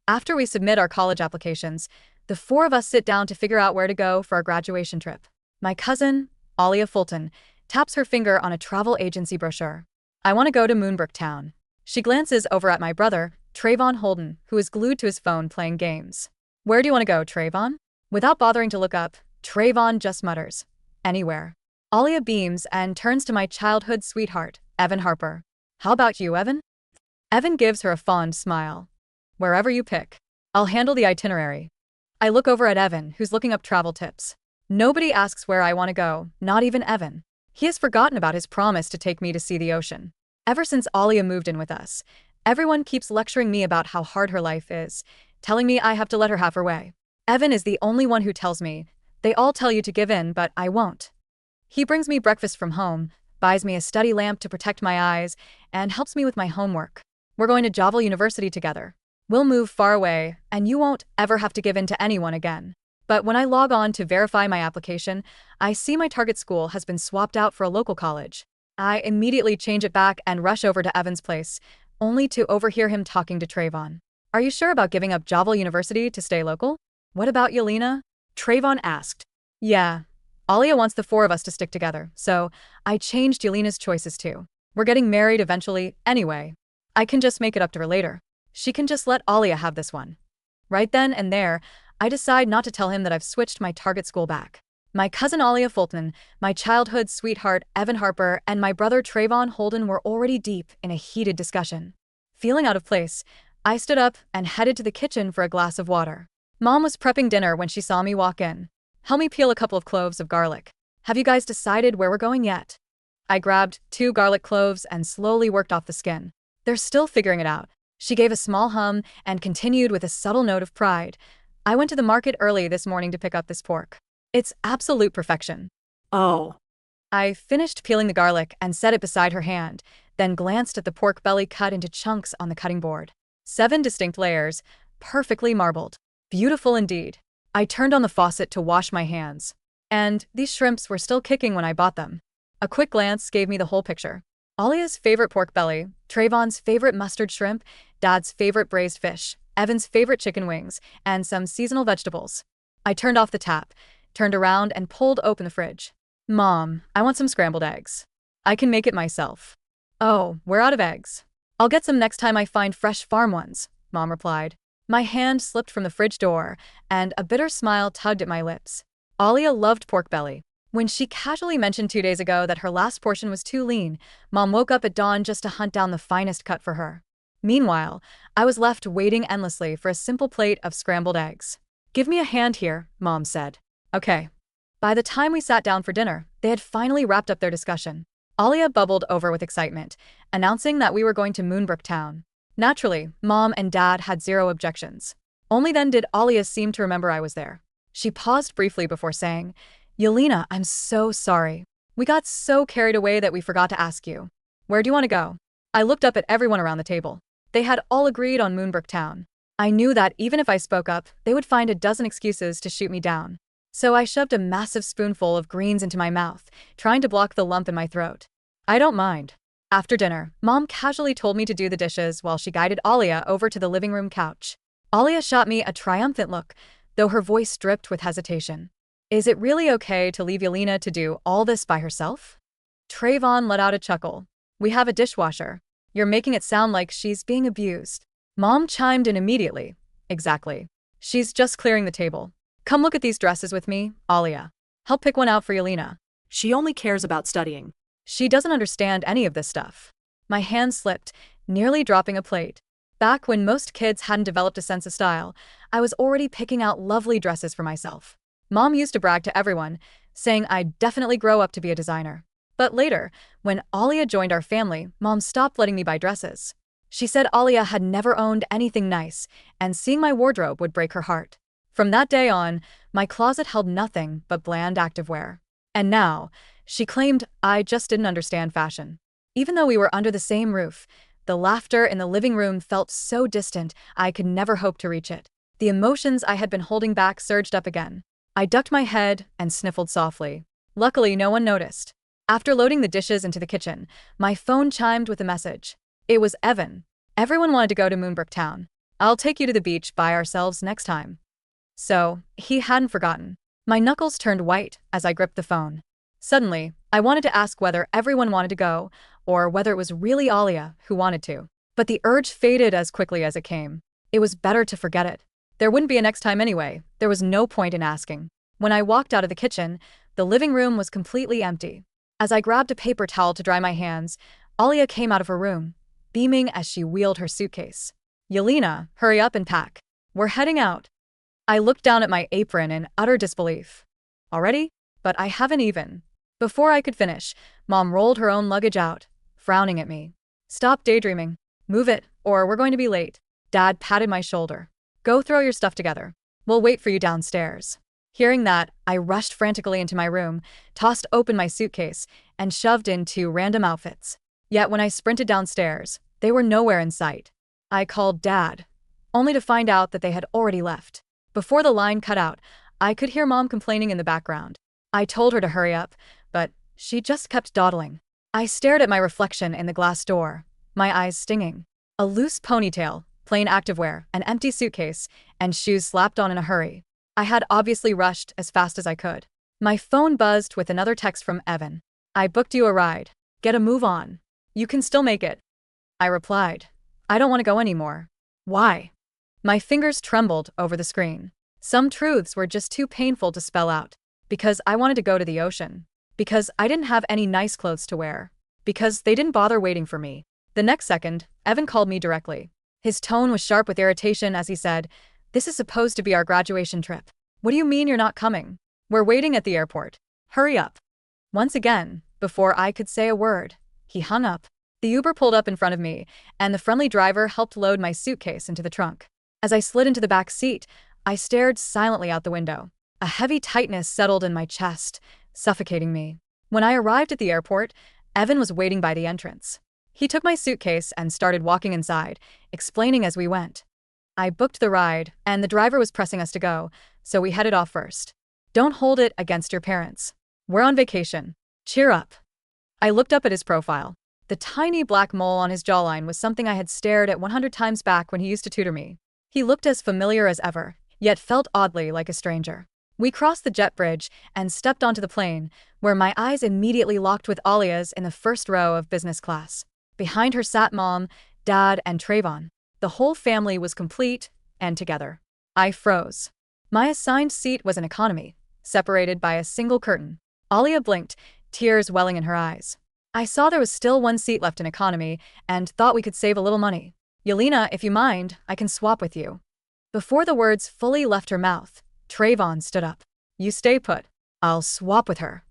After we submit our college applications, the four of us sit down to figure out where to go for our graduation trip. My cousin, Alia Fulton, taps her finger on a travel agency brochure. I want to go to Moonbrook Town. She glances over at my brother, Trevon Holden, who is glued to his phone playing games. Where do you want to go, Trevon? Without bothering to look up, Trevon just mutters, anywhere. Alia beams and turns to my childhood sweetheart, Evan Harper. How about you, Evan? Evan gives her a fond smile. Wherever you pick. I'll handle the itinerary. I look over at Evan, who's looking up travel tips. Nobody asks where I want to go, not even Evan. He has forgotten about his promise to take me to see the ocean. Ever since Alia moved in with us, everyone keeps lecturing me about how hard her life is, telling me I have to let her have her way. Evan is the only one who tells me, they all tell you to give in, but I won't. He brings me breakfast from home, buys me a study lamp to protect my eyes, and helps me with my homework. We're going to Javal University together. We'll move far away, and you won't ever have to give in to anyone again. But when I log on to verify my application, I see my target school has been swapped out for a local college. I immediately change it back and rush over to Evan's place, only to overhear him talking to Trevon. Are you sure about giving up Javal University to stay local? What about Yelena? Trevon asked. Yeah. Alia wants the four of us to stick together, so I changed Yelena's choices too. We're getting married eventually, anyway. I can just make it up to her later. She can just let Alia have this one. Right then and there, I decide not to tell him that I've switched my target school back. My cousin Alia Fulton, my childhood sweetheart Evan Harper, and my brother Trevon Holden were already deep in a heated discussion. Feeling out of place, I stood up and headed to the kitchen for a glass of water. Mom was prepping dinner when she saw me walk in. Help me peel a couple of cloves of garlic. Have you guys decided where we're going yet? I grabbed 2 garlic cloves and slowly worked off the skin. They're still figuring it out. She gave a small hum and continued with a subtle note of pride. I went to the market early this morning to pick up this pork. It's absolute perfection. Oh. I finished peeling the garlic and set it beside her hand, then glanced at the pork belly cut into chunks on the cutting board. 7 distinct layers, perfectly marbled. Beautiful indeed. I turned on the faucet to wash my hands. And these shrimps were still kicking when I bought them. A quick glance gave me the whole picture. Alia's favorite pork belly, Trevon's favorite mustard shrimp, Dad's favorite braised fish, Evan's favorite chicken wings, and some seasonal vegetables. I turned off the tap, turned around and pulled open the fridge. Mom, I want some scrambled eggs. I can make it myself. Oh, we're out of eggs. I'll get some next time I find fresh farm ones, Mom replied. My hand slipped from the fridge door, and a bitter smile tugged at my lips. Alia loved pork belly. When she casually mentioned 2 days ago that her last portion was too lean, Mom woke up at dawn just to hunt down the finest cut for her. Meanwhile, I was left waiting endlessly for a simple plate of scrambled eggs. Give me a hand here, Mom said. Okay. By the time we sat down for dinner, they had finally wrapped up their discussion. Alia bubbled over with excitement, announcing that we were going to Moonbrook Town. Naturally, Mom and Dad had zero objections. Only then did Alia seem to remember I was there. She paused briefly before saying, Yelena, I'm so sorry. We got so carried away that we forgot to ask you. Where do you want to go? I looked up at everyone around the table. They had all agreed on Moonbrook Town. I knew that even if I spoke up, they would find a dozen excuses to shoot me down. So I shoved a massive spoonful of greens into my mouth, trying to block the lump in my throat. I don't mind. After dinner, Mom casually told me to do the dishes while she guided Alia over to the living room couch. Alia shot me a triumphant look, though her voice dripped with hesitation. Is it really okay to leave Yelena to do all this by herself? Trevon let out a chuckle. We have a dishwasher. You're making it sound like she's being abused. Mom chimed in immediately. Exactly. She's just clearing the table. Come look at these dresses with me, Alia. Help pick one out for Yelena. She only cares about studying. She doesn't understand any of this stuff. My hand slipped, nearly dropping a plate. Back when most kids hadn't developed a sense of style, I was already picking out lovely dresses for myself. Mom used to brag to everyone, saying I'd definitely grow up to be a designer. But later, when Alia joined our family, Mom stopped letting me buy dresses. She said Alia had never owned anything nice, and seeing my wardrobe would break her heart. From that day on, my closet held nothing but bland activewear. And now, she claimed I just didn't understand fashion. Even though we were under the same roof, the laughter in the living room felt so distant I could never hope to reach it. The emotions I had been holding back surged up again. I ducked my head and sniffled softly. Luckily, no one noticed. After loading the dishes into the kitchen, my phone chimed with a message. It was Evan. Everyone wanted to go to Moonbrook Town. I'll take you to the beach by ourselves next time. So, he hadn't forgotten. My knuckles turned white as I gripped the phone. Suddenly, I wanted to ask whether everyone wanted to go, or whether it was really Alia who wanted to. But the urge faded as quickly as it came. It was better to forget it. There wouldn't be a next time anyway. There was no point in asking. When I walked out of the kitchen, the living room was completely empty. As I grabbed a paper towel to dry my hands, Alia came out of her room, beaming as she wheeled her suitcase. Yelena, hurry up and pack. We're heading out. I looked down at my apron in utter disbelief. Already? But I haven't even. Before I could finish, Mom rolled her own luggage out, frowning at me. Stop daydreaming. Move it, or we're going to be late. Dad patted my shoulder. Go throw your stuff together. We'll wait for you downstairs. Hearing that, I rushed frantically into my room, tossed open my suitcase, and shoved in 2 random outfits. Yet when I sprinted downstairs, they were nowhere in sight. I called Dad, only to find out that they had already left. Before the line cut out, I could hear Mom complaining in the background. I told her to hurry up, but she just kept dawdling. I stared at my reflection in the glass door, my eyes stinging. A loose ponytail, plain activewear, an empty suitcase, and shoes slapped on in a hurry. I had obviously rushed as fast as I could. My phone buzzed with another text from Evan. I booked you a ride. Get a move on. You can still make it. I replied. I don't want to go anymore. Why? My fingers trembled over the screen. Some truths were just too painful to spell out. Because I wanted to go to the ocean. Because I didn't have any nice clothes to wear. Because they didn't bother waiting for me. The next second, Evan called me directly. His tone was sharp with irritation as he said, "This is supposed to be our graduation trip. What do you mean you're not coming? We're waiting at the airport. Hurry up." Once again, before I could say a word, he hung up. The Uber pulled up in front of me, and the friendly driver helped load my suitcase into the trunk. As I slid into the back seat, I stared silently out the window. A heavy tightness settled in my chest, suffocating me. When I arrived at the airport, Evan was waiting by the entrance. He took my suitcase and started walking inside, explaining as we went. I booked the ride, and the driver was pressing us to go, so we headed off first. Don't hold it against your parents. We're on vacation. Cheer up. I looked up at his profile. The tiny black mole on his jawline was something I had stared at 100 times back when he used to tutor me. He looked as familiar as ever, yet felt oddly like a stranger. We crossed the jet bridge and stepped onto the plane, where my eyes immediately locked with Alia's in the first row of business class. Behind her sat Mom, Dad, and Trevon. The whole family was complete and together. I froze. My assigned seat was an economy, separated by a single curtain. Alia blinked, tears welling in her eyes. I saw there was still 1 seat left in economy and thought we could save a little money. Yelena, if you mind, I can swap with you. Before the words fully left her mouth, Trevon stood up. You stay put. I'll swap with her.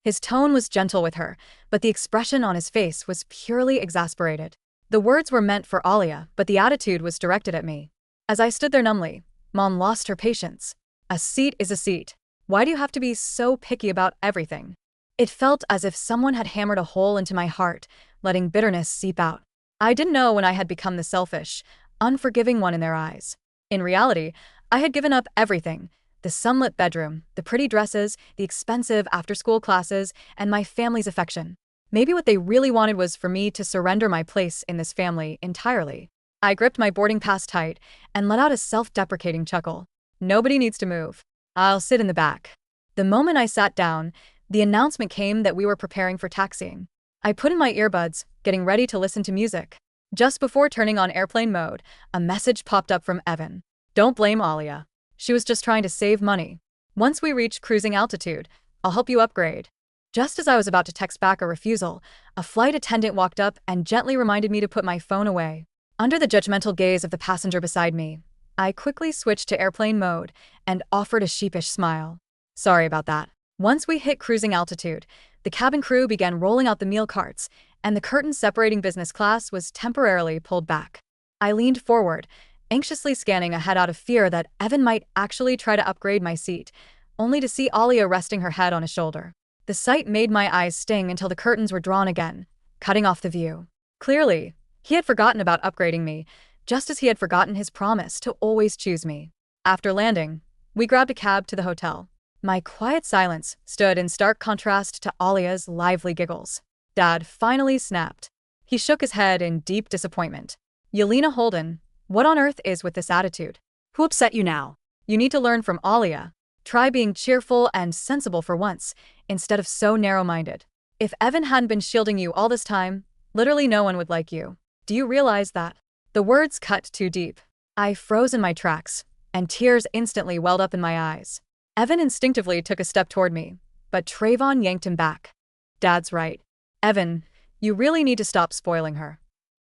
His tone was gentle with her, but the expression on his face was purely exasperated. The words were meant for Alia, but the attitude was directed at me. As I stood there numbly, Mom lost her patience. A seat is a seat. Why do you have to be so picky about everything? It felt as if someone had hammered a hole into my heart, letting bitterness seep out. I didn't know when I had become the selfish, unforgiving one in their eyes. In reality, I had given up everything. The sunlit bedroom, the pretty dresses, the expensive after-school classes, and my family's affection. Maybe what they really wanted was for me to surrender my place in this family entirely. I gripped my boarding pass tight and let out a self-deprecating chuckle. Nobody needs to move. I'll sit in the back. The moment I sat down, the announcement came that we were preparing for taxiing. I put in my earbuds, getting ready to listen to music. Just before turning on airplane mode, a message popped up from Evan. Don't blame Alia. She was just trying to save money. Once we reach cruising altitude, I'll help you upgrade. Just as I was about to text back a refusal, a flight attendant walked up and gently reminded me to put my phone away. Under the judgmental gaze of the passenger beside me, I quickly switched to airplane mode and offered a sheepish smile. Sorry about that. Once we hit cruising altitude, the cabin crew began rolling out the meal carts, and the curtain separating business class was temporarily pulled back. I leaned forward, anxiously scanning ahead out of fear that Evan might actually try to upgrade my seat, only to see Alia resting her head on his shoulder. The sight made my eyes sting until the curtains were drawn again, cutting off the view. Clearly, he had forgotten about upgrading me, just as he had forgotten his promise to always choose me. After landing, we grabbed a cab to the hotel. My quiet silence stood in stark contrast to Alia's lively giggles. Dad finally snapped. He shook his head in deep disappointment. Yelena Holden, What on earth is with this attitude? Who upset you now? You need to learn from Alia. Try being cheerful and sensible for once, instead of so narrow-minded. If Evan hadn't been shielding you all this time, literally no one would like you. Do you realize that? The words cut too deep. I froze in my tracks, and tears instantly welled up in my eyes. Evan instinctively took a step toward me, but Trevon yanked him back. Dad's right. Evan, you really need to stop spoiling her.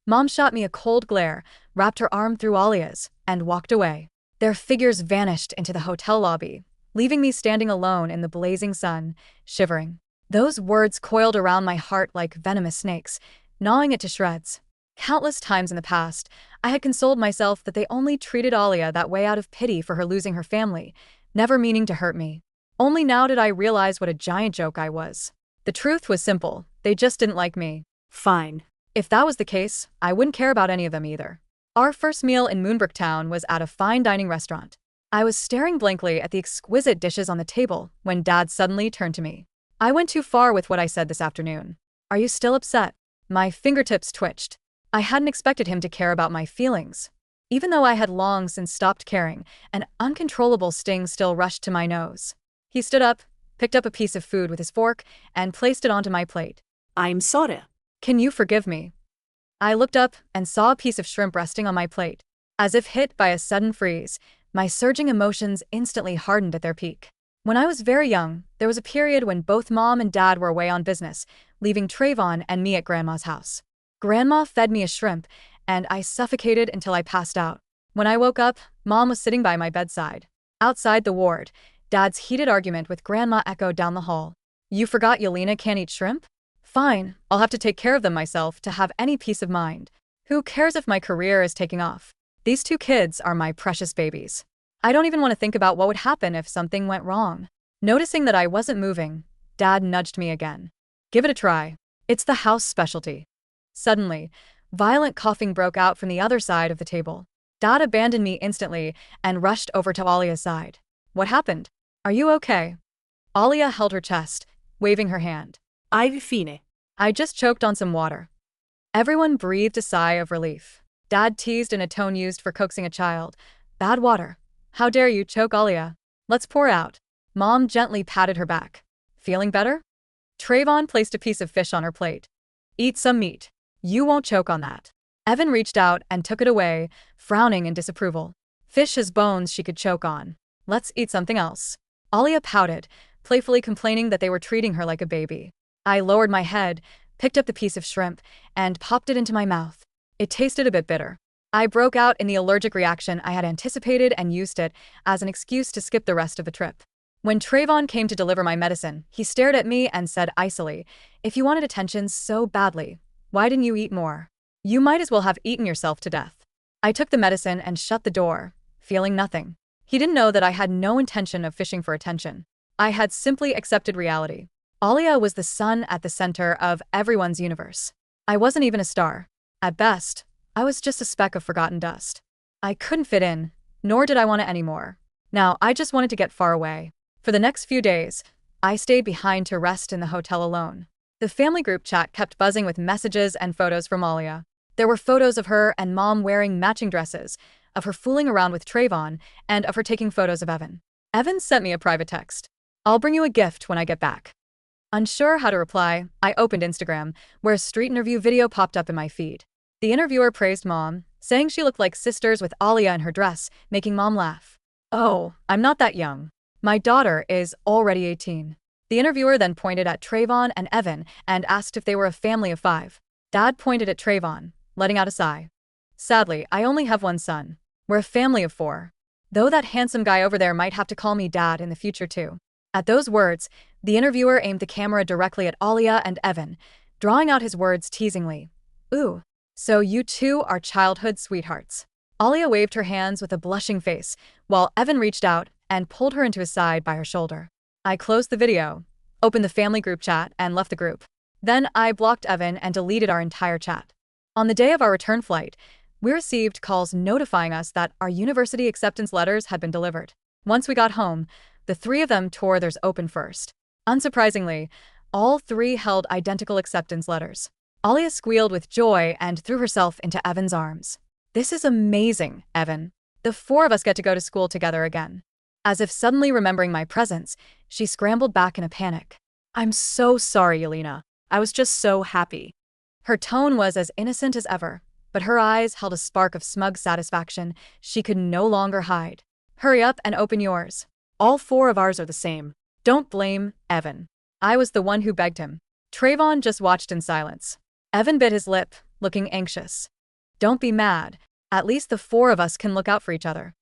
Mom shot me a cold glare, wrapped her arm through Alia's, and walked away. Their figures vanished into the hotel lobby, leaving me standing alone in the blazing sun, shivering. Those words coiled around my heart like venomous snakes, gnawing it to shreds. Countless times in the past, I had consoled myself that they only treated Alia that way out of pity for her losing her family, never meaning to hurt me. Only now did I realize what a giant joke I was. The truth was simple, they just didn't like me. Fine. If that was the case, I wouldn't care about any of them either. Our first meal in Moonbrook Town was at a fine dining restaurant. I was staring blankly at the exquisite dishes on the table when Dad suddenly turned to me. I went too far with what I said this afternoon. Are you still upset? My fingertips twitched. I hadn't expected him to care about my feelings. Even though I had long since stopped caring, an uncontrollable sting still rushed to my nose. He stood up, picked up a piece of food with his fork, and placed it onto my plate. I'm sorry. Can you forgive me? I looked up and saw a piece of shrimp resting on my plate. As if hit by a sudden freeze, my surging emotions instantly hardened at their peak. When I was very young, there was a period when both Mom and Dad were away on business, leaving Trevon and me at Grandma's house. Grandma fed me a shrimp, and I suffocated until I passed out. When I woke up, Mom was sitting by my bedside. Outside the ward, Dad's heated argument with Grandma echoed down the hall. You forgot Yelena can't eat shrimp? Fine, I'll have to take care of them myself to have any peace of mind. Who cares if my career is taking off? These two kids are my precious babies. I don't even want to think about what would happen if something went wrong. Noticing that I wasn't moving, Dad nudged me again. Give it a try. It's the house specialty. Suddenly, violent coughing broke out from the other side of the table. Dad abandoned me instantly and rushed over to Alia's side. What happened? Are you okay? Alia held her chest, waving her hand. I've fine. I just choked on some water. Everyone breathed a sigh of relief. Dad teased in a tone used for coaxing a child. Bad water. How dare you choke Alia? Let's pour out. Mom gently patted her back. Feeling better? Trevon placed a piece of fish on her plate. Eat some meat. You won't choke on that. Evan reached out and took it away, frowning in disapproval. Fish is bones she could choke on. Let's eat something else. Alia pouted, playfully complaining that they were treating her like a baby. I lowered my head, picked up the piece of shrimp, and popped it into my mouth. It tasted a bit bitter. I broke out in the allergic reaction I had anticipated and used it as an excuse to skip the rest of the trip. When Trevon came to deliver my medicine, he stared at me and said icily, if you wanted attention so badly, why didn't you eat more? You might as well have eaten yourself to death. I took the medicine and shut the door, feeling nothing. He didn't know that I had no intention of fishing for attention. I had simply accepted reality. Alia was the sun at the center of everyone's universe. I wasn't even a star. At best, I was just a speck of forgotten dust. I couldn't fit in, nor did I want it anymore. Now, I just wanted to get far away. For the next few days, I stayed behind to rest in the hotel alone. The family group chat kept buzzing with messages and photos from Alia. There were photos of her and Mom wearing matching dresses, of her fooling around with Trevon, and of her taking photos of Evan. Evan sent me a private text. I'll bring you a gift when I get back. Unsure how to reply, I opened Instagram, where a street interview video popped up in my feed. The interviewer praised Mom, saying she looked like sisters with Alia in her dress, making Mom laugh. Oh, I'm not that young. My daughter is already 18. The interviewer then pointed at Trevon and Evan and asked if they were a family of 5. Dad pointed at Trevon, letting out a sigh. Sadly, I only have one son. We're a family of 4. Though that handsome guy over there might have to call me Dad in the future too. At those words, the interviewer aimed the camera directly at Alia and Evan, drawing out his words teasingly. Ooh, so you two are childhood sweethearts. Alia waved her hands with a blushing face, while Evan reached out and pulled her into his side by her shoulder. I closed the video, opened the family group chat, and left the group. Then I blocked Evan and deleted our entire chat. On the day of our return flight, we received calls notifying us that our university acceptance letters had been delivered. Once we got home, the 3 of them tore theirs open first. Unsurprisingly, all 3 held identical acceptance letters. Alia squealed with joy and threw herself into Evan's arms. This is amazing, Evan. The four of us get to go to school together again. As if suddenly remembering my presence, she scrambled back in a panic. I'm so sorry, Yelena. I was just so happy. Her tone was as innocent as ever, but her eyes held a spark of smug satisfaction she could no longer hide. Hurry up and open yours. All four of ours are the same. Don't blame Evan. I was the one who begged him. Trevon just watched in silence. Evan bit his lip, looking anxious. Don't be mad. At least the four of us can look out for each other.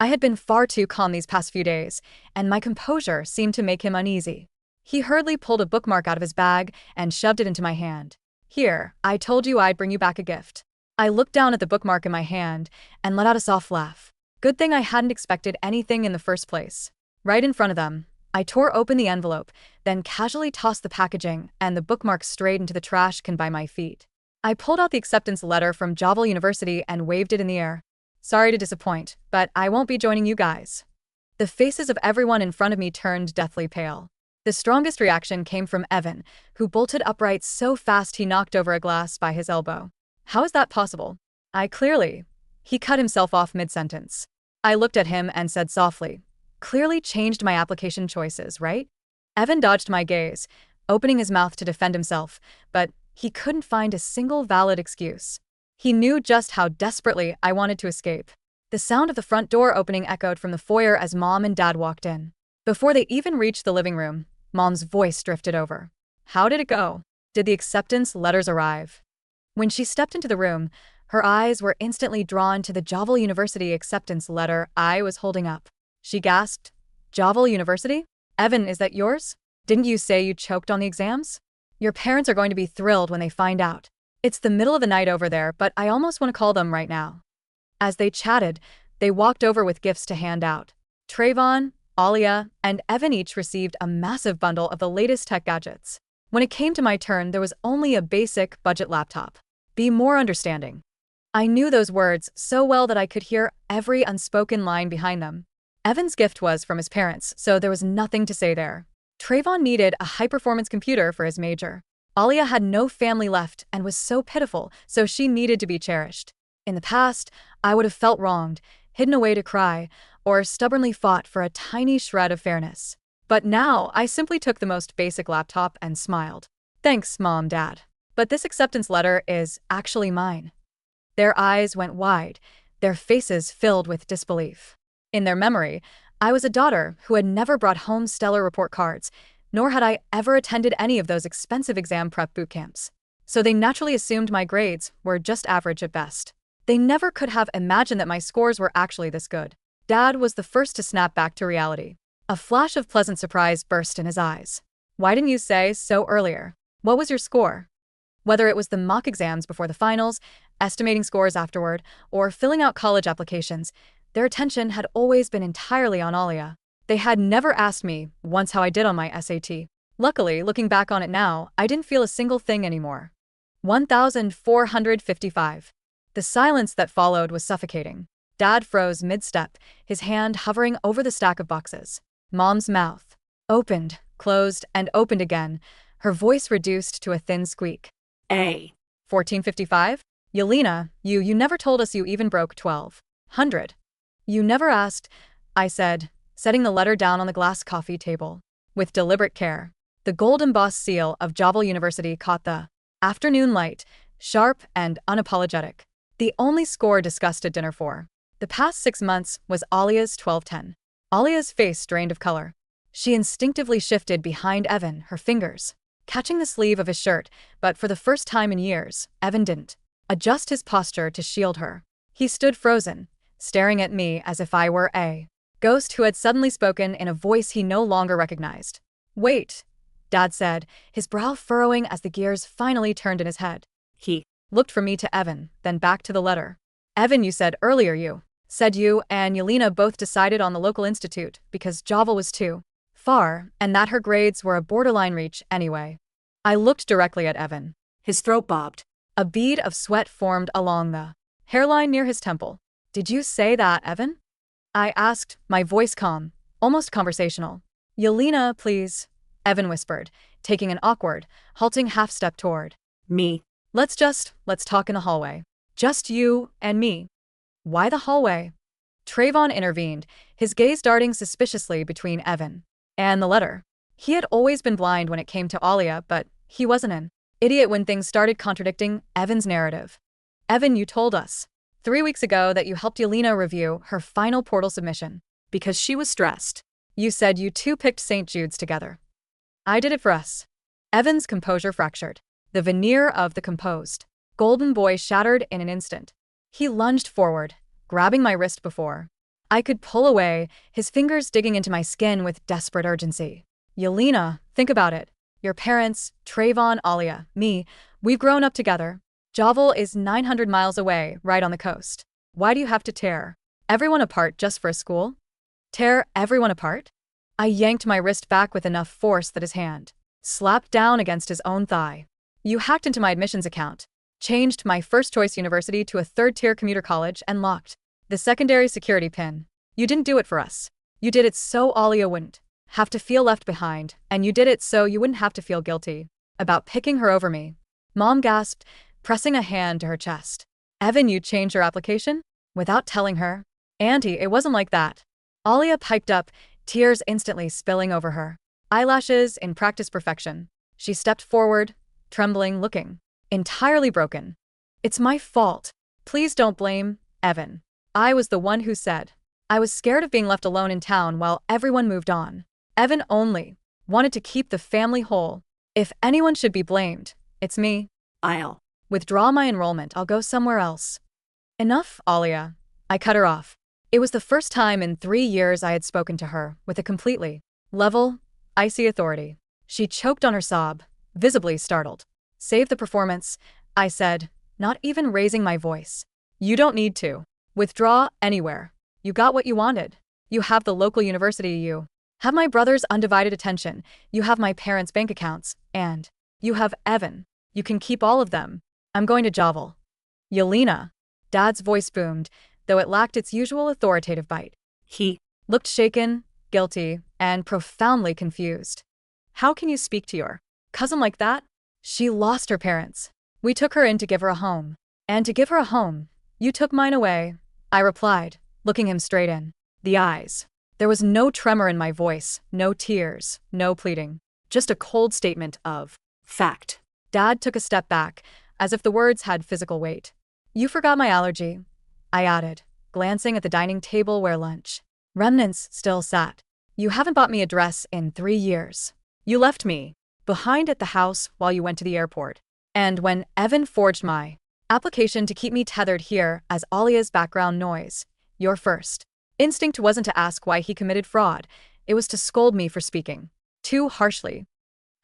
I had been far too calm these past few days, and my composure seemed to make him uneasy. He hurriedly pulled a bookmark out of his bag and shoved it into my hand. Here, I told you I'd bring you back a gift. I looked down at the bookmark in my hand and let out a soft laugh. Good thing I hadn't expected anything in the first place. Right in front of them, I tore open the envelope, then casually tossed the packaging and the bookmark straight into the trash can by my feet. I pulled out the acceptance letter from Javal University and waved it in the air. Sorry to disappoint, but I won't be joining you guys. The faces of everyone in front of me turned deathly pale. The strongest reaction came from Evan, who bolted upright so fast he knocked over a glass by his elbow. How is that possible? He cut himself off mid-sentence. I looked at him and said softly, clearly changed my application choices, right? Evan dodged my gaze, opening his mouth to defend himself, but he couldn't find a single valid excuse. He knew just how desperately I wanted to escape. The sound of the front door opening echoed from the foyer as Mom and Dad walked in. Before they even reached the living room, Mom's voice drifted over. How did it go? Did the acceptance letters arrive? When she stepped into the room, her eyes were instantly drawn to the Javal University acceptance letter I was holding up. She gasped, Javal University? Evan, is that yours? Didn't you say you choked on the exams? Your parents are going to be thrilled when they find out. It's the middle of the night over there, but I almost want to call them right now. As they chatted, they walked over with gifts to hand out. Trevon, Alia, and Evan each received a massive bundle of the latest tech gadgets. When it came to my turn, there was only a basic budget laptop. Be more understanding. I knew those words so well that I could hear every unspoken line behind them. Evan's gift was from his parents, so there was nothing to say there. Trevon needed a high-performance computer for his major. Alia had no family left and was so pitiful, so she needed to be cherished. In the past, I would have felt wronged, hidden away to cry, or stubbornly fought for a tiny shred of fairness. But now, I simply took the most basic laptop and smiled. Thanks, Mom, Dad. But this acceptance letter is actually mine. Their eyes went wide, their faces filled with disbelief. In their memory, I was a daughter who had never brought home stellar report cards, nor had I ever attended any of those expensive exam prep boot camps. So they naturally assumed my grades were just average at best. They never could have imagined that my scores were actually this good. Dad was the first to snap back to reality. A flash of pleasant surprise burst in his eyes. Why didn't you say so earlier? What was your score? Whether it was the mock exams before the finals, estimating scores afterward, or filling out college applications, their attention had always been entirely on Alia. They had never asked me once how I did on my SAT. Luckily, looking back on it now, I didn't feel a single thing anymore. 1,455. The silence that followed was suffocating. Dad froze mid-step, his hand hovering over the stack of boxes. Mom's mouth opened, closed, and opened again, her voice reduced to a thin squeak. 1455? Yelena, you never told us you even broke 1,200. You never asked, I said, setting the letter down on the glass coffee table. With deliberate care, the gold embossed seal of Javal University caught the afternoon light, sharp and unapologetic. The only score discussed at dinner for the past 6 months was Alia's 1210. Alia's face drained of color. She instinctively shifted behind Evan, her fingers catching the sleeve of his shirt, but for the first time in years, Evan didn't adjust his posture to shield her. He stood frozen, staring at me as if I were a ghost who had suddenly spoken in a voice he no longer recognized. Wait, Dad said, his brow furrowing as the gears finally turned in his head. He looked from me to Evan, then back to the letter. Evan, you said earlier you and Yelena both decided on the local institute because Javal was too far, and that her grades were a borderline reach anyway. I looked directly at Evan. His throat bobbed. A bead of sweat formed along the hairline near his temple. Did you say that, Evan? I asked, my voice calm, almost conversational. Yelena, please, Evan whispered, taking an awkward, halting half-step toward me. Let's talk in the hallway. Just you and me. Why the hallway? Trevon intervened, his gaze darting suspiciously between Evan and the letter. He had always been blind when it came to Alia, but he wasn't an idiot when things started contradicting Evan's narrative. Evan, you told us 3 weeks ago that you helped Yelena review her final portal submission. Because she was stressed. You said you two picked St. Jude's together. I did it for us. Evan's composure fractured. The veneer of the composed golden boy shattered in an instant. He lunged forward, grabbing my wrist before I could pull away, his fingers digging into my skin with desperate urgency. Yelena, think about it. Your parents, Trevon, Alia, me, we've grown up together. Javel is 900 miles away, right on the coast. Why do you have to tear everyone apart just for a school? Tear everyone apart? I yanked my wrist back with enough force that his hand slapped down against his own thigh. You hacked into my admissions account, changed my first-choice university to a third-tier commuter college, and locked the secondary security pin. You didn't do it for us. You did it so Alia wouldn't have to feel left behind, and you did it so you wouldn't have to feel guilty about picking her over me. Mom gasped, pressing a hand to her chest. Evan, you changed your application? Without telling her? Auntie, it wasn't like that. Alia piped up, tears instantly spilling over her eyelashes in practice perfection. She stepped forward, trembling, looking entirely broken. It's my fault. Please don't blame Evan. I was the one who said. I was scared of being left alone in town while everyone moved on. Evan only wanted to keep the family whole. If anyone should be blamed, it's me. I'll withdraw my enrollment. I'll go somewhere else. Enough, Alia. I cut her off. It was the first time in 3 years I had spoken to her with a completely level, icy authority. She choked on her sob, visibly startled. Save the performance, I said, not even raising my voice. You don't need to withdraw anywhere. You got what you wanted. You have the local university, you have my brother's undivided attention, you have my parents' bank accounts, and you have Evan. You can keep all of them. I'm going to Javel. Yelena. Dad's voice boomed, though it lacked its usual authoritative bite. He looked shaken, guilty, and profoundly confused. How can you speak to your cousin like that? She lost her parents. We took her in to give her a home. And to give her a home, you took mine away, I replied, looking him straight in the eyes. There was no tremor in my voice, no tears, no pleading, just a cold statement of fact. Dad took a step back, as if the words had physical weight. You forgot my allergy, I added, glancing at the dining table where lunch remnants still sat. You haven't bought me a dress in 3 years. You left me behind at the house while you went to the airport. And when Evan forged my application to keep me tethered here as Alia's background noise, your first instinct wasn't to ask why he committed fraud, it was to scold me for speaking too harshly.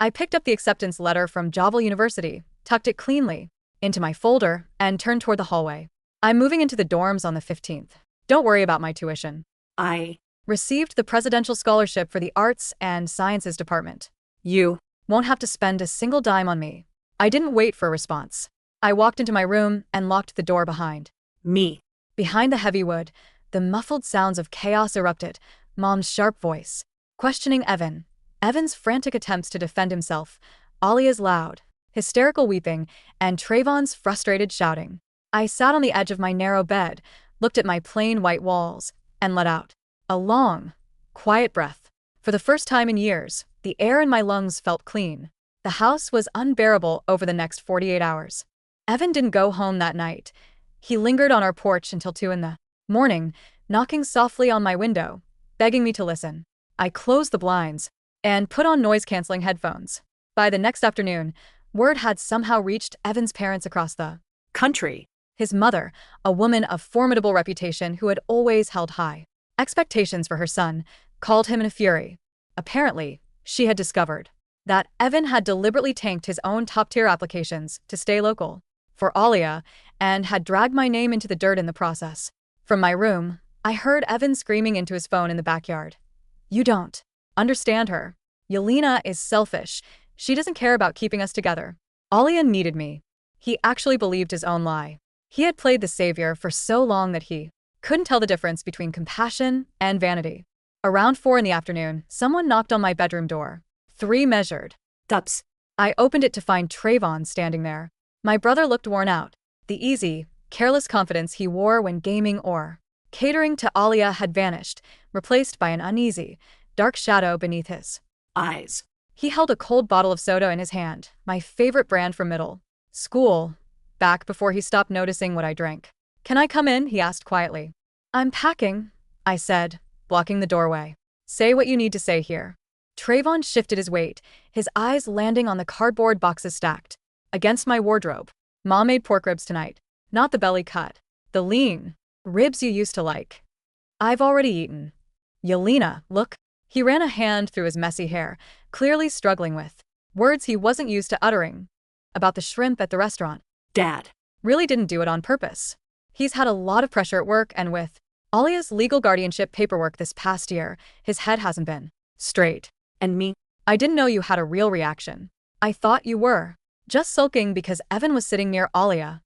I picked up the acceptance letter from Javel University, tucked it cleanly into my folder, and turned toward the hallway. I'm moving into the dorms on the 15th. Don't worry about my tuition. I received the presidential scholarship for the Arts and Sciences department. You won't have to spend a single dime on me. I didn't wait for a response. I walked into my room and locked the door behind me. Behind the heavy wood, the muffled sounds of chaos erupted, Mom's sharp voice questioning Evan, Evan's frantic attempts to defend himself, Alia's loud, hysterical weeping, and Trevon's frustrated shouting. I sat on the edge of my narrow bed, looked at my plain white walls, and let out a long, quiet breath. For the first time in years, the air in my lungs felt clean. The house was unbearable over the next 48 hours. Evan didn't go home that night. He lingered on our porch until 2 in the morning, knocking softly on my window, begging me to listen. I closed the blinds and put on noise-canceling headphones. By the next afternoon, word had somehow reached Evan's parents across the country. His mother, a woman of formidable reputation who had always held high expectations for her son, called him in a fury. Apparently, she had discovered that Evan had deliberately tanked his own top-tier applications to stay local for Alia and had dragged my name into the dirt in the process. From my room, I heard Evan screaming into his phone in the backyard. You don't understand her. Yelena is selfish. She doesn't care about keeping us together. Alia needed me. He actually believed his own lie. He had played the savior for so long that he couldn't tell the difference between compassion and vanity. Around 4 in the afternoon, someone knocked on my bedroom door. 3 measured. Thups. I opened it to find Trevon standing there. My brother looked worn out. The easy, careless confidence he wore when gaming or catering to Alia had vanished, replaced by an uneasy, dark shadow beneath his eyes. He held a cold bottle of soda in his hand, my favorite brand from middle school, back before he stopped noticing what I drank. "Can I come in?" he asked quietly. "I'm packing," I said, blocking the doorway. "Say what you need to say here." Trevon shifted his weight, his eyes landing on the cardboard boxes stacked against my wardrobe. "Mom made pork ribs tonight. Not the belly cut. The lean ribs you used to like. I've already eaten." "Yelena, look." He ran a hand through his messy hair, clearly struggling with words he wasn't used to uttering. "About the shrimp at the restaurant. Dad really didn't do it on purpose. He's had a lot of pressure at work, and with Alia's legal guardianship paperwork this past year, his head hasn't been straight." and me. "I didn't know you had a real reaction. I thought you were just sulking because Evan was sitting near Alia."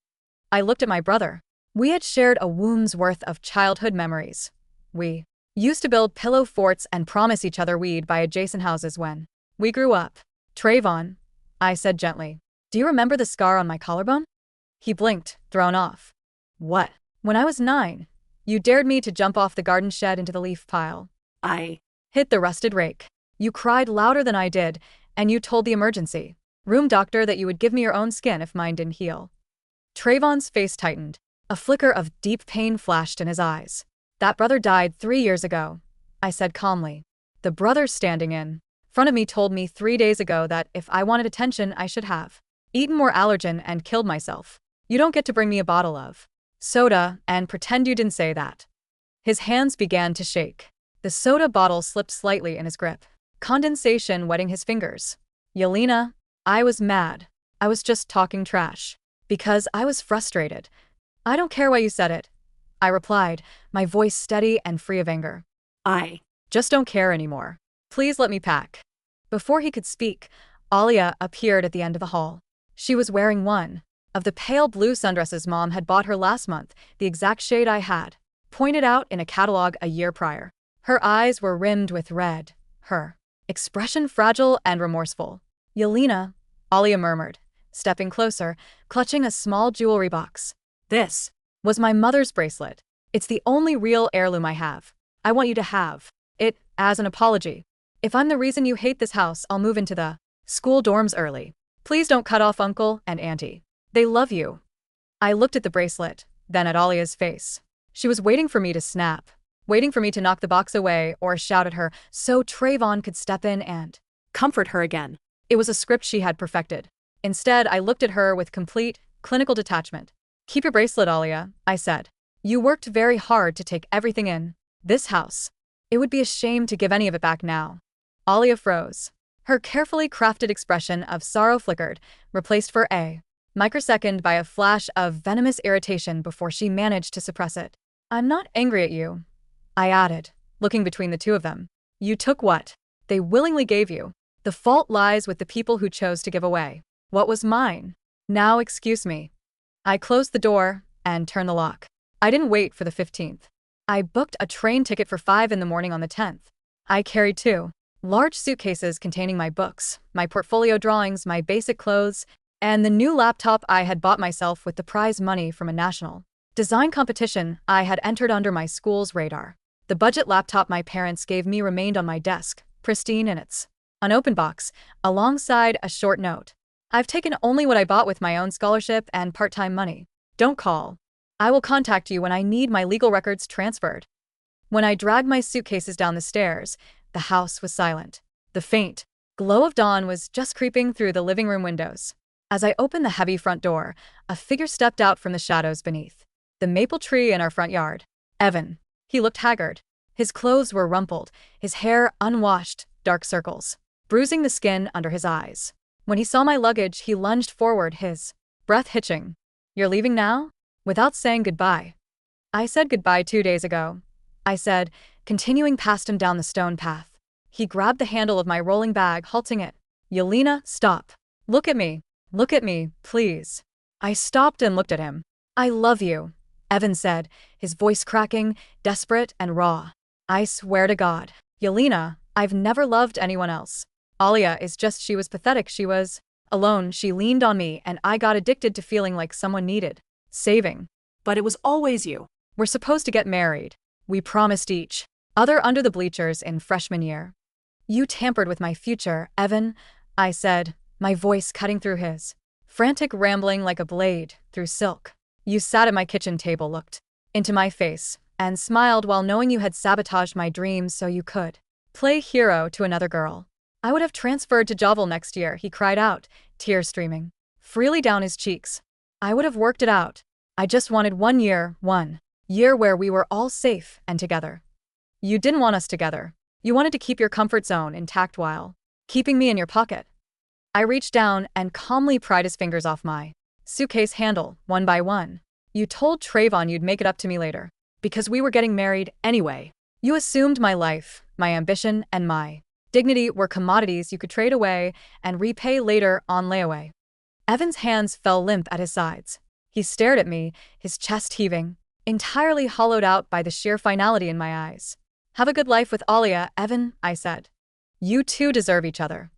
I looked at my brother. We had shared a womb's worth of childhood memories. We used to build pillow forts and promise each other we'd buy adjacent houses when we grew up. "Trevon," I said gently, "do you remember the scar on my collarbone?" He blinked, thrown off. "What?" "When I was 9, you dared me to jump off the garden shed into the leaf pile. I Hit the rusted rake. You cried louder than I did, and you told the emergency room doctor that you would give me your own skin if mine didn't heal." Trayvon's face tightened. A flicker of deep pain flashed in his eyes. "That brother died 3 years ago," I said calmly. "The brother standing in front of me told me 3 days ago that if I wanted attention, I should have eaten more allergen and killed myself. You don't get to bring me a bottle of soda and pretend you didn't say that." His hands began to shake. The soda bottle slipped slightly in his grip, condensation wetting his fingers. "Yelena, I was mad. I was just talking trash. Because I was frustrated. I don't care why you said it," I replied, my voice steady and free of anger. I "Just don't care anymore. Please let me pack." Before he could speak, Alia appeared at the end of the hall. She was wearing one of the pale blue sundresses Mom had bought her last month, the exact shade I had pointed out in a catalog a year prior. Her eyes were rimmed with red, her expression fragile and remorseful. "Yelena," Alia murmured, stepping closer, clutching a small jewelry box. "This was my mother's bracelet. It's the only real heirloom I have. I want you to have it as an apology. If I'm the reason you hate this house, I'll move into the school dorms early. Please don't cut off Uncle and Auntie. They love you." I looked at the bracelet, then at Alia's face. She was waiting for me to snap, waiting for me to knock the box away or shout at her so Trevon could step in and comfort her again. It was a script she had perfected. Instead, I looked at her with complete, clinical detachment. "Keep your bracelet, Alia," I said. "You worked very hard to take everything in this house. It would be a shame to give any of it back now." Alia froze. Her carefully crafted expression of sorrow flickered, replaced for a microsecond by a flash of venomous irritation before she managed to suppress it. "I'm not angry at you," I added, looking between the two of them. "You took what they willingly gave you. The fault lies with the people who chose to give away what was mine. Now excuse me." I closed the door and turned the lock. I didn't wait for the 15th. I booked a train ticket for 5 in the morning on the 10th. I carried 2 large suitcases containing my books, my portfolio drawings, my basic clothes, and the new laptop I had bought myself with the prize money from a national design competition I had entered under my school's radar. The budget laptop my parents gave me remained on my desk, pristine in its unopened box, alongside a short note. "I've taken only what I bought with my own scholarship and part-time money. Don't call. I will contact you when I need my legal records transferred." When I dragged my suitcases down the stairs, the house was silent. The faint glow of dawn was just creeping through the living room windows. As I opened the heavy front door, a figure stepped out from the shadows beneath the maple tree in our front yard. Evan. He looked haggard. His clothes were rumpled, his hair unwashed, dark circles bruising the skin under his eyes. When he saw my luggage, he lunged forward, his breath hitching. "You're leaving now?" "Without saying goodbye." "I said goodbye 2 days ago," I said, continuing past him down the stone path. He grabbed the handle of my rolling bag, halting it. "Yelena, stop. Look at me. Look at me, please." I stopped and looked at him. "I love you," Evan said, his voice cracking, desperate and raw. "I swear to God. Yelena, I've never loved anyone else. Alia is just, she was pathetic, she was alone, she leaned on me, and I got addicted to feeling like someone needed saving." But it was always you. We're supposed to get married. We promised each other under the bleachers in freshman year. You tampered with my future, Evan, I said, my voice cutting through his. Frantic rambling like a blade through silk. You sat at my kitchen table, looked into my face, and smiled while knowing you had sabotaged my dreams so you could play hero to another girl. I would have transferred to Jovel next year, he cried out, tears streaming freely down his cheeks. I would have worked it out. I just wanted 1 year, 1 year where we were all safe and together. You didn't want us together. You wanted to keep your comfort zone intact while keeping me in your pocket. I reached down and calmly pried his fingers off my suitcase handle, one by one. You told Trevon you'd make it up to me later, because we were getting married anyway. You assumed my life, my ambition, and my dignity were commodities you could trade away and repay later on layaway. Evan's hands fell limp at his sides. He stared at me, his chest heaving, entirely hollowed out by the sheer finality in my eyes. Have a good life with Alia, Evan, I said. You two deserve each other.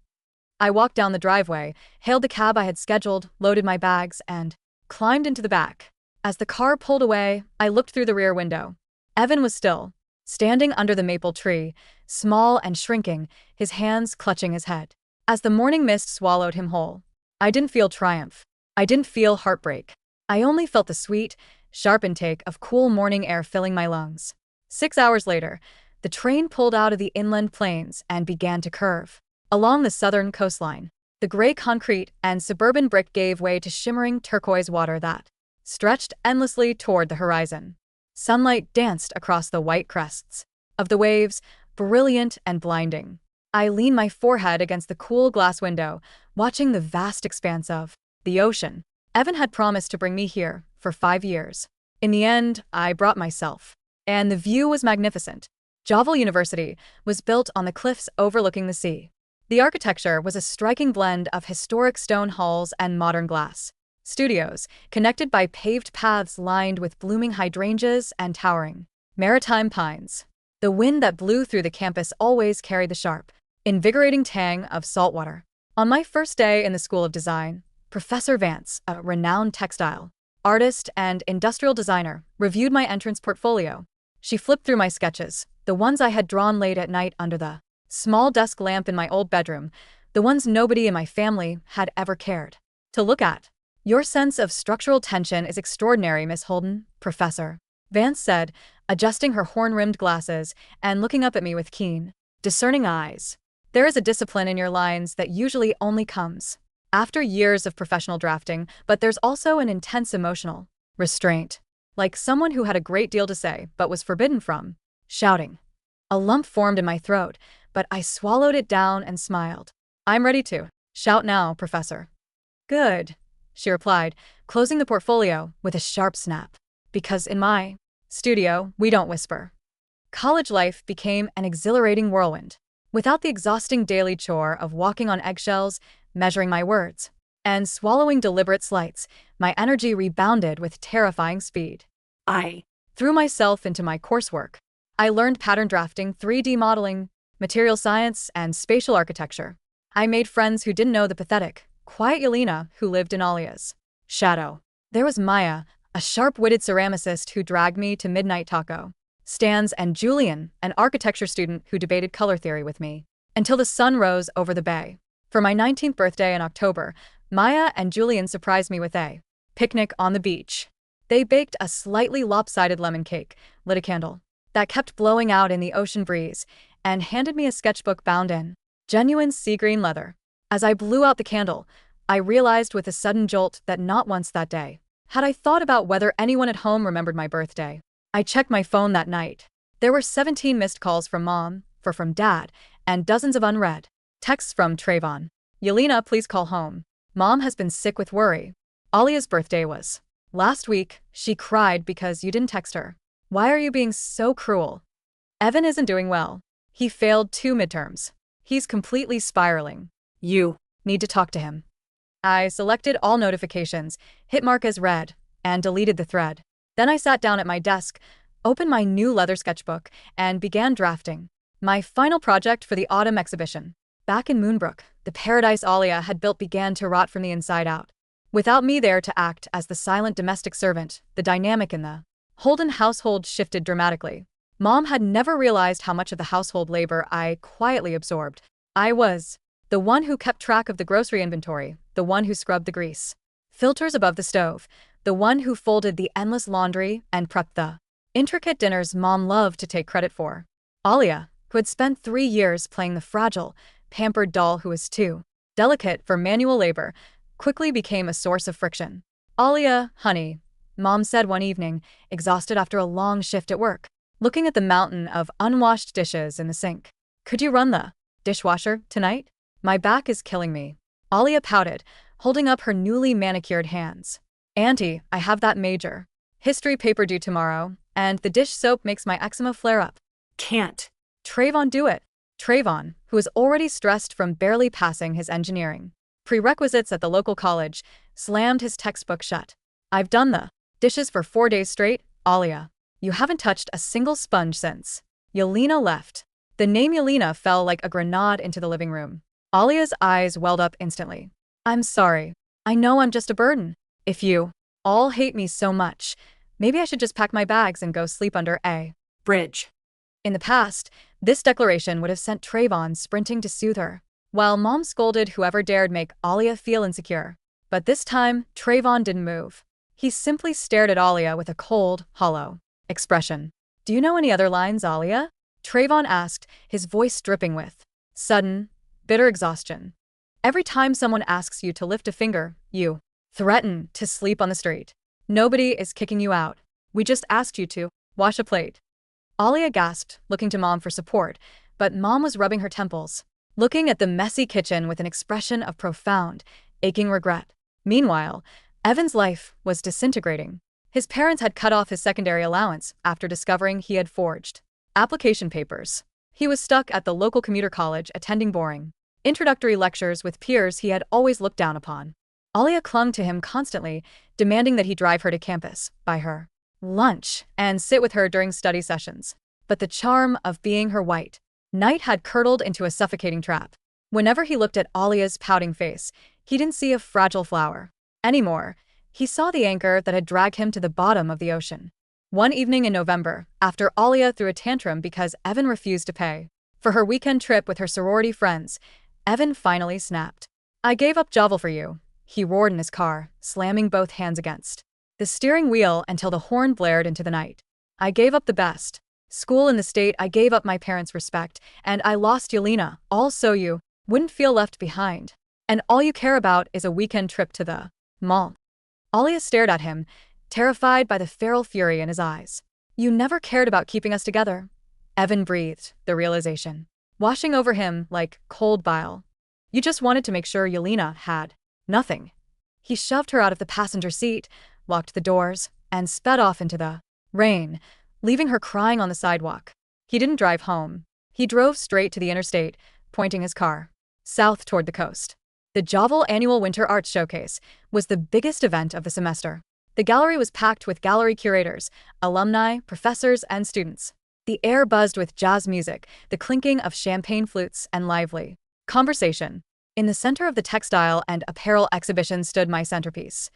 I walked down the driveway, hailed the cab I had scheduled, loaded my bags, and climbed into the back. As the car pulled away, I looked through the rear window. Evan was still standing under the maple tree, small and shrinking, his hands clutching his head. As the morning mist swallowed him whole, I didn't feel triumph. I didn't feel heartbreak. I only felt the sweet, sharp intake of cool morning air filling my lungs. 6 hours later, the train pulled out of the inland plains and began to curve along the southern coastline. The gray concrete and suburban brick gave way to shimmering turquoise water that stretched endlessly toward the horizon. Sunlight danced across the white crests of the waves, brilliant and blinding. I leaned my forehead against the cool glass window, watching the vast expanse of the ocean. Evan had promised to bring me here for 5 years. In the end, I brought myself. And the view was magnificent. Jovel University was built on the cliffs overlooking the sea. The architecture was a striking blend of historic stone halls and modern glass studios, connected by paved paths lined with blooming hydrangeas and towering maritime pines. The wind that blew through the campus always carried the sharp, invigorating tang of salt water. On my first day in the School of Design, Professor Vance, a renowned textile artist and industrial designer, reviewed my entrance portfolio. She flipped through my sketches, the ones I had drawn late at night under the small desk lamp in my old bedroom, the ones nobody in my family had ever cared to look at. Your sense of structural tension is extraordinary, Miss Holden, Professor Vance said, adjusting her horn-rimmed glasses and looking up at me with keen, discerning eyes. There is a discipline in your lines that usually only comes after years of professional drafting, but there's also an intense emotional restraint, like someone who had a great deal to say but was forbidden from shouting. A lump formed in my throat, but I swallowed it down and smiled. I'm ready to shout now, Professor. Good, she replied, closing the portfolio with a sharp snap. Because in my studio, we don't whisper. College life became an exhilarating whirlwind. Without the exhausting daily chore of walking on eggshells, measuring my words, and swallowing deliberate slights, my energy rebounded with terrifying speed. I threw myself into my coursework. I learned pattern drafting, 3D modeling, material science, and spatial architecture. I made friends who didn't know the pathetic, quiet Yelena who lived in Alia's shadow. There was Maya, a sharp-witted ceramicist who dragged me to midnight taco stands, and Julian, an architecture student who debated color theory with me until the sun rose over the bay. For my 19th birthday in October, Maya and Julian surprised me with a picnic on the beach. They baked a slightly lopsided lemon cake, lit a candle that kept blowing out in the ocean breeze, and handed me a sketchbook bound in genuine sea green leather. As I blew out the candle, I realized with a sudden jolt that not once that day had I thought about whether anyone at home remembered my birthday. I checked my phone that night. There were 17 missed calls from Mom, from Dad, and dozens of unread texts from Trevon. Yelena, please call home. Mom has been sick with worry. Alia's birthday was last week. She cried because you didn't text her. Why are you being so cruel? Evan isn't doing well. He failed 2 midterms. He's completely spiraling. You need to talk to him. I selected all notifications, hit mark as read, and deleted the thread. Then I sat down at my desk, opened my new leather sketchbook, and began drafting my final project for the autumn exhibition. Back in Moonbrook, the paradise Alia had built began to rot from the inside out. Without me there to act as the silent domestic servant, the dynamic in the Holden household shifted dramatically. Mom had never realized how much of the household labor I quietly absorbed. I was the one who kept track of the grocery inventory, the one who scrubbed the grease filters above the stove, the one who folded the endless laundry and prepped the intricate dinners Mom loved to take credit for. Alia, who had spent 3 years playing the fragile, pampered doll who was too delicate for manual labor, quickly became a source of friction. "Alia, honey," Mom said one evening, exhausted after a long shift at work, looking at the mountain of unwashed dishes in the sink. "Could you run the dishwasher tonight? My back is killing me." Alia pouted, holding up her newly manicured hands. "Auntie, I have that major history paper due tomorrow, and the dish soap makes my eczema flare up." Can't. "Trevon, do it." Trevon, who was already stressed from barely passing his engineering prerequisites at the local college, slammed his textbook shut. "I've done the dishes for 4 days straight, Alia. You haven't touched a single sponge since Yelena left." The name Yelena fell like a grenade into the living room. Alia's eyes welled up instantly. "I'm sorry. I know I'm just a burden. If you all hate me so much, maybe I should just pack my bags and go sleep under a bridge." In the past, this declaration would have sent Trevon sprinting to soothe her, while Mom scolded whoever dared make Alia feel insecure. But this time, Trevon didn't move. He simply stared at Alia with a cold, hollow expression. "Do you know any other lines, Alia?" Trevon asked, his voice dripping with sudden, bitter exhaustion. "Every time someone asks you to lift a finger, you threaten to sleep on the street. Nobody is kicking you out. We just asked you to wash a plate." Alia gasped, looking to Mom for support, but Mom was rubbing her temples, looking at the messy kitchen with an expression of profound, aching regret. Meanwhile, Evan's life was disintegrating. His parents had cut off his secondary allowance after discovering he had forged application papers. He was stuck at the local commuter college attending boring introductory lectures with peers he had always looked down upon. Alia clung to him constantly, demanding that he drive her to campus, buy her lunch, and sit with her during study sessions. But the charm of being her white knight had curdled into a suffocating trap. Whenever he looked at Alia's pouting face, he didn't see a fragile flower anymore. He saw the anchor that had dragged him to the bottom of the ocean. One evening in November, after Alia threw a tantrum because Evan refused to pay for her weekend trip with her sorority friends, Evan finally snapped. "I gave up Javel for you," he roared in his car, slamming both hands against the steering wheel until the horn blared into the night. "I gave up the best school in the state, I gave up my parents' respect, and I lost Yelena, all so you wouldn't feel left behind. And all you care about is a weekend trip to the mall." Alia stared at him, terrified by the feral fury in his eyes. "You never cared about keeping us together." Evan breathed, the realization washing over him like cold bile. "You just wanted to make sure Yelena had nothing." He shoved her out of the passenger seat, locked the doors, and sped off into the rain, leaving her crying on the sidewalk. He didn't drive home. He drove straight to the interstate, pointing his car south toward the coast. The Javel Annual Winter Arts Showcase was the biggest event of the semester. The gallery was packed with gallery curators, alumni, professors, and students. The air buzzed with jazz music, the clinking of champagne flutes, and lively conversation. In the center of the textile and apparel exhibition stood my centerpiece,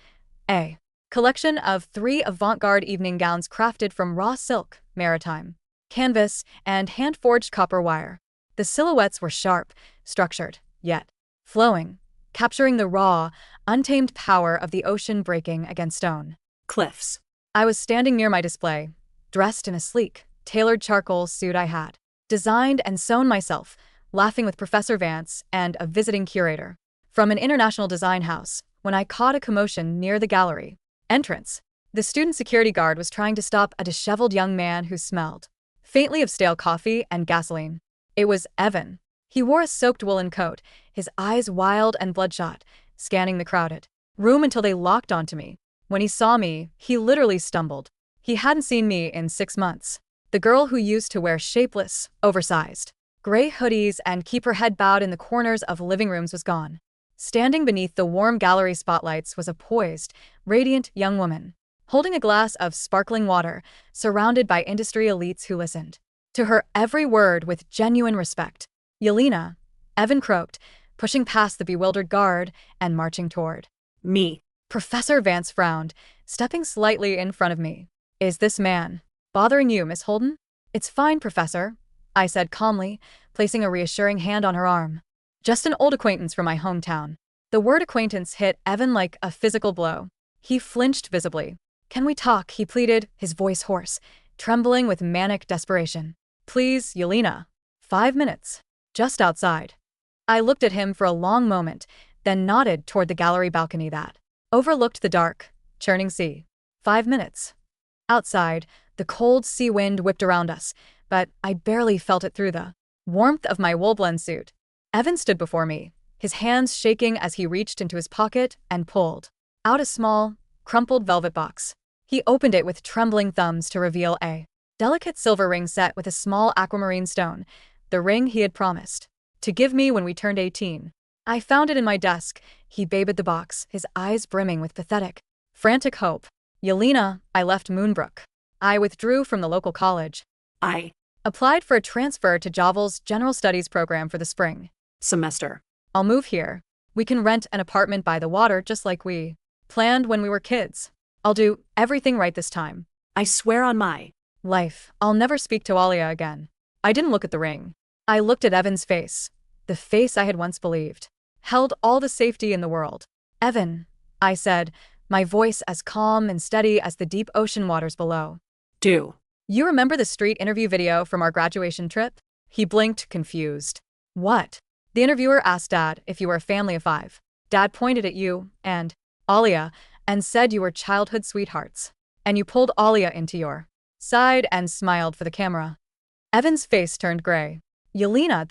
a collection of 3 avant-garde evening gowns crafted from raw silk, maritime canvas, and hand-forged copper wire. The silhouettes were sharp, structured, yet flowing, capturing the raw, untamed power of the ocean breaking against stone cliffs. I was standing near my display, dressed in a sleek, tailored charcoal suit I had designed and sewn myself, laughing with Professor Vance and a visiting curator from an international design house, when I caught a commotion near the gallery entrance. The student security guard was trying to stop a disheveled young man who smelled faintly of stale coffee and gasoline. It was Evan. He wore a soaked woolen coat, his eyes wild and bloodshot, scanning the crowded room until they locked onto me. When he saw me, he literally stumbled. He hadn't seen me in 6 months. The girl who used to wear shapeless, oversized gray hoodies and keep her head bowed in the corners of living rooms was gone. Standing beneath the warm gallery spotlights was a poised, radiant young woman, holding a glass of sparkling water, surrounded by industry elites who listened to her every word with genuine respect. "Yelena," Evan croaked, pushing past the bewildered guard and marching toward Me. Professor Vance frowned, stepping slightly in front of me. Is this man bothering you, Miss Holden? It's fine, Professor, I said calmly, placing a reassuring hand on her arm. Just an old acquaintance from my hometown. The word acquaintance hit Evan like a physical blow. He flinched visibly. Can we talk? He pleaded, his voice hoarse, trembling with manic desperation. Please, Yelena. 5 minutes. Just outside. I looked at him for a long moment, then nodded toward the gallery balcony that overlooked the dark, churning sea. 5 minutes. Outside, the cold sea wind whipped around us, but I barely felt it through the warmth of my wool blend suit. Evan stood before me, his hands shaking as he reached into his pocket and pulled out a small, crumpled velvet box. He opened it with trembling thumbs to reveal a delicate silver ring set with a small aquamarine stone, the ring he had promised to give me when we turned 18. I found it in my desk. He babied the box, his eyes brimming with pathetic, frantic hope. Yelena, I left Moonbrook. I withdrew from the local college. I Applied for a transfer to Javel's General Studies program for the spring semester. I'll move here. We can rent an apartment by the water just like we planned when we were kids. I'll do everything right this time. I swear on my Life, I'll never speak to Alia again. I didn't look at the ring. I looked at Evan's face, the face I had once believed held all the safety in the world. Evan, I said, my voice as calm and steady as the deep ocean waters below. do. You remember the street interview video from our graduation trip? He blinked, confused. What? The interviewer asked Dad if you were a family of 5. Dad pointed at you and Alia and said you were childhood sweethearts. And you pulled Alia into your side and smiled for the camera. Evan's face turned gray. Yelena,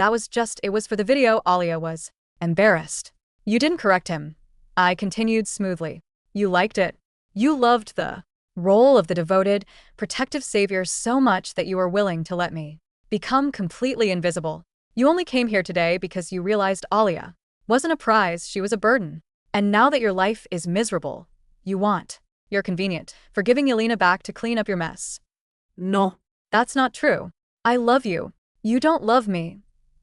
it was for the video. Alia was embarrassed. You didn't correct him. I continued smoothly. You liked it. You loved the role of the devoted, protective savior so much that you were willing to let me become completely invisible. You only came here today because you realized Alia wasn't a prize, she was a burden. And now that your life is miserable, you're convenient for giving Yelena back to clean up your mess. No. That's not true. I love you. You don't love me,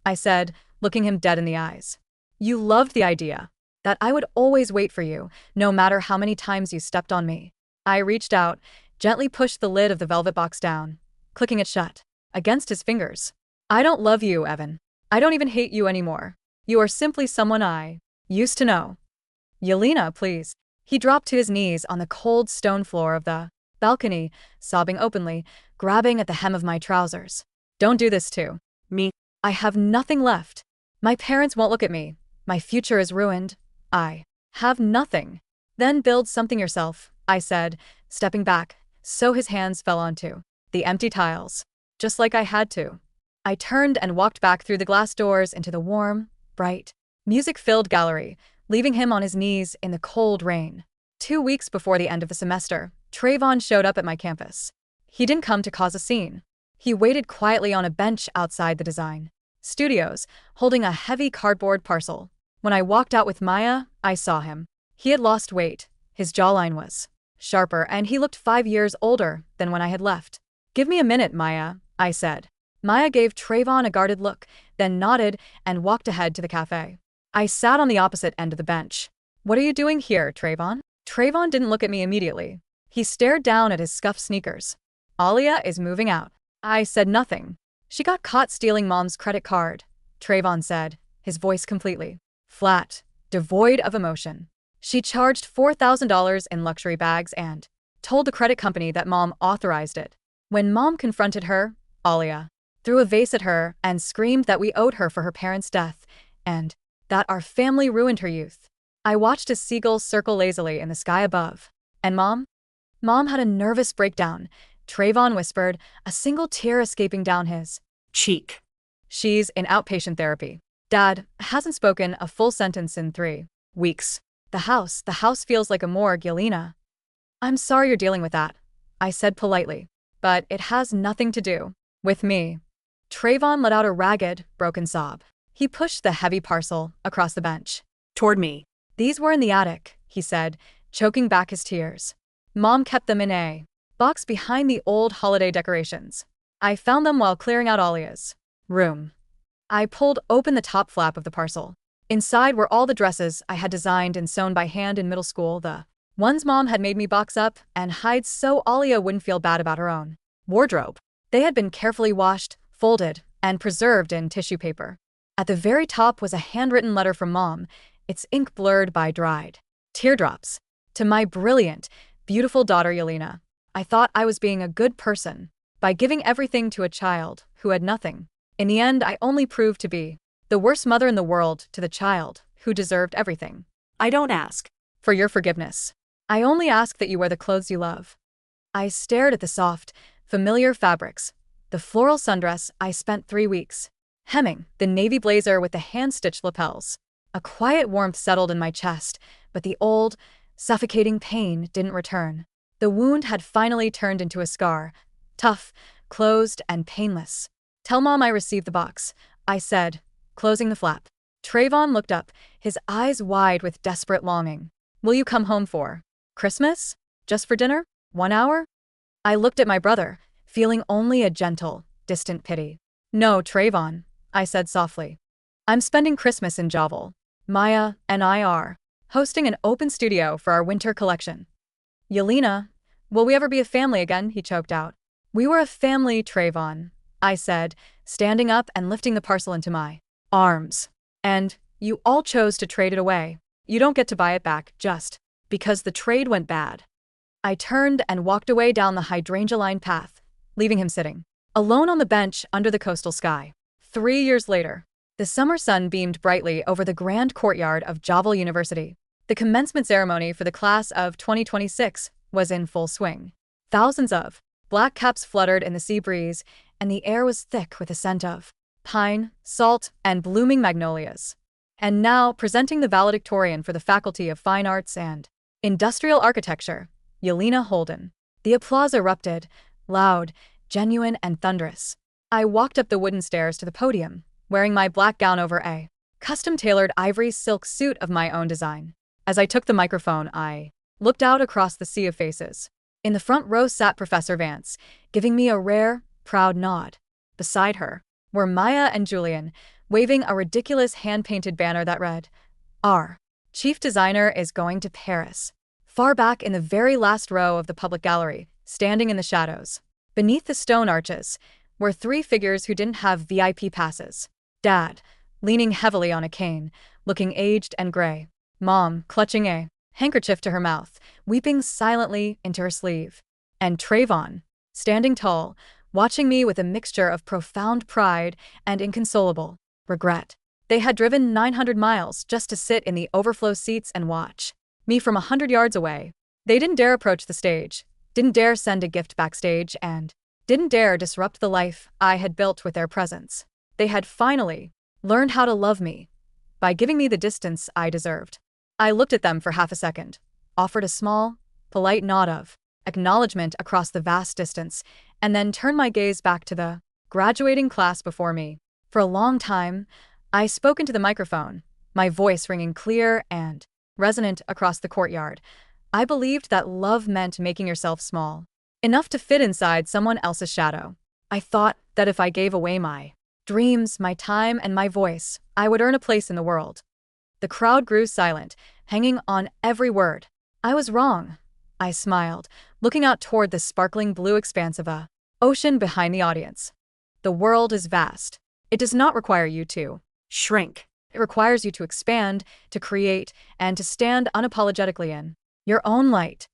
I said, looking him dead in the eyes. You loved the idea that I would always wait for you, no matter how many times you stepped on me. I reached out, gently pushed the lid of the velvet box down, clicking it shut against his fingers. I don't love you, Evan. I don't even hate you anymore. You are simply someone I used to know. Yelena, please. He dropped to his knees on the cold stone floor of the balcony, sobbing openly, grabbing at the hem of my trousers. Don't do this to me. I have nothing left. My parents won't look at me. My future is ruined. I have nothing. Then build something yourself, I said, stepping back, so his hands fell onto the empty tiles, just like I had to. I turned and walked back through the glass doors into the warm, bright, music-filled gallery, leaving him on his knees in the cold rain. 2 weeks before the end of the semester, Trevon showed up at my campus. He didn't come to cause a scene. He waited quietly on a bench outside the design studios, holding a heavy cardboard parcel. When I walked out with Maya, I saw him. He had lost weight, his jawline was sharper, and he looked 5 years older than when I had left. Give me a minute, Maya, I said. Maya gave Trevon a guarded look, then nodded and walked ahead to the cafe. I sat on the opposite end of the bench. What are you doing here, Trevon? Trevon didn't look at me immediately. He stared down at his scuffed sneakers. Alia is moving out. I said nothing. She got caught stealing Mom's credit card, Trevon said, his voice completely flat, devoid of emotion. She charged $4,000 in luxury bags and told the credit company that Mom authorized it. When Mom confronted her, Alia threw a vase at her and screamed that we owed her for her parents' death and that our family ruined her youth. I watched as seagulls circle lazily in the sky above. And Mom? Mom had a nervous breakdown, Trevon whispered, a single tear escaping down his cheek. She's in outpatient therapy. Dad hasn't spoken a full sentence in 3 weeks. The house feels like a morgue, Yelena. I'm sorry you're dealing with that, I said politely. But it has nothing to do with me. Trevon let out a ragged, broken sob. He pushed the heavy parcel across the bench Toward me. These were in the attic, he said, choking back his tears. Mom kept them in a box behind the old holiday decorations. I found them while clearing out Alia's room. I pulled open the top flap of the parcel. Inside were all the dresses I had designed and sewn by hand in middle school, the One's mom had made me box up and hide so Alia wouldn't feel bad about her own wardrobe. They had been carefully washed, folded, and preserved in tissue paper. At the very top was a handwritten letter from Mom, its ink blurred by dried teardrops. To my brilliant, beautiful daughter Yelena. I thought I was being a good person by giving everything to a child who had nothing. In the end, I only proved to be the worst mother in the world to the child who deserved everything. I don't ask for your forgiveness. I only ask that you wear the clothes you love. I stared at the soft, familiar fabrics, the floral sundress I spent 3 weeks hemming, the navy blazer with the hand-stitched lapels. A quiet warmth settled in my chest, but the old, suffocating pain didn't return. The wound had finally turned into a scar, tough, closed, and painless. Tell Mom I received the box, I said, closing the flap. Trevon looked up, his eyes wide with desperate longing. Will you come home for Christmas? Just for dinner? 1 hour? I looked at my brother, feeling only a gentle, distant pity. No, Trevon, I said softly. I'm spending Christmas in Javel. Maya and I are hosting an open studio for our winter collection. Yelena, will we ever be a family again? He choked out. We were a family, Trevon, I said, standing up and lifting the parcel into my arms. And you all chose to trade it away. You don't get to buy it back just because the trade went bad. I turned and walked away down the hydrangea-lined path, leaving him sitting alone on the bench under the coastal sky. 3 years later, the summer sun beamed brightly over the grand courtyard of Javel University. The commencement ceremony for the class of 2026 was in full swing. Thousands of black caps fluttered in the sea breeze, and the air was thick with the scent of pine, salt, and blooming magnolias. And now, presenting the valedictorian for the Faculty of Fine Arts and Industrial Architecture, Yelena Holden. The applause erupted, loud, genuine, and thunderous. I walked up the wooden stairs to the podium, wearing my black gown over a custom-tailored ivory silk suit of my own design. As I took the microphone, I looked out across the sea of faces. In the front row sat Professor Vance, giving me a rare, proud nod. Beside her were Maya and Julian, waving a ridiculous hand-painted banner that read, "Our chief designer is going to Paris." Far back in the very last row of the public gallery, standing in the shadows, beneath the stone arches, were 3 figures who didn't have VIP passes. Dad, leaning heavily on a cane, looking aged and gray. Mom, clutching a handkerchief to her mouth, weeping silently into her sleeve. And Trevon, standing tall, watching me with a mixture of profound pride and inconsolable regret. They had driven 900 miles just to sit in the overflow seats and watch me from 100 yards away. They didn't dare approach the stage, didn't dare send a gift backstage, and didn't dare disrupt the life I had built with their presence. They had finally learned how to love me by giving me the distance I deserved. I looked at them for half a second, offered a small, polite nod of acknowledgement across the vast distance, and then turned my gaze back to the graduating class before me. For a long time, I spoke into the microphone, my voice ringing clear and resonant across the courtyard. I believed that love meant making yourself small, enough to fit inside someone else's shadow. I thought that if I gave away my dreams, my time, and my voice, I would earn a place in the world. The crowd grew silent, hanging on every word. I was wrong. I smiled, looking out toward the sparkling blue expanse of a ocean behind the audience. The world is vast. It does not require you to shrink. It requires you to expand, to create, and to stand unapologetically in your own light.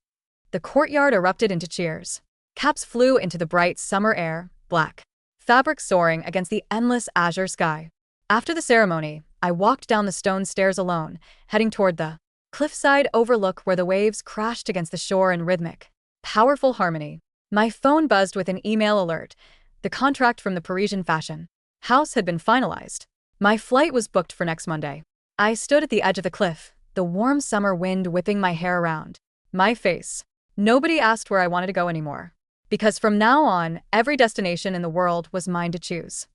The courtyard erupted into cheers. Caps flew into the bright summer air, black fabric soaring against the endless azure sky. After the ceremony, I walked down the stone stairs alone, heading toward the cliffside overlook where the waves crashed against the shore in rhythmic, powerful harmony. My phone buzzed with an email alert. The contract from the Parisian fashion house had been finalized. My flight was booked for next Monday. I stood at the edge of the cliff, the warm summer wind whipping my hair around my face. Nobody asked where I wanted to go anymore, because from now on, every destination in the world was mine to choose.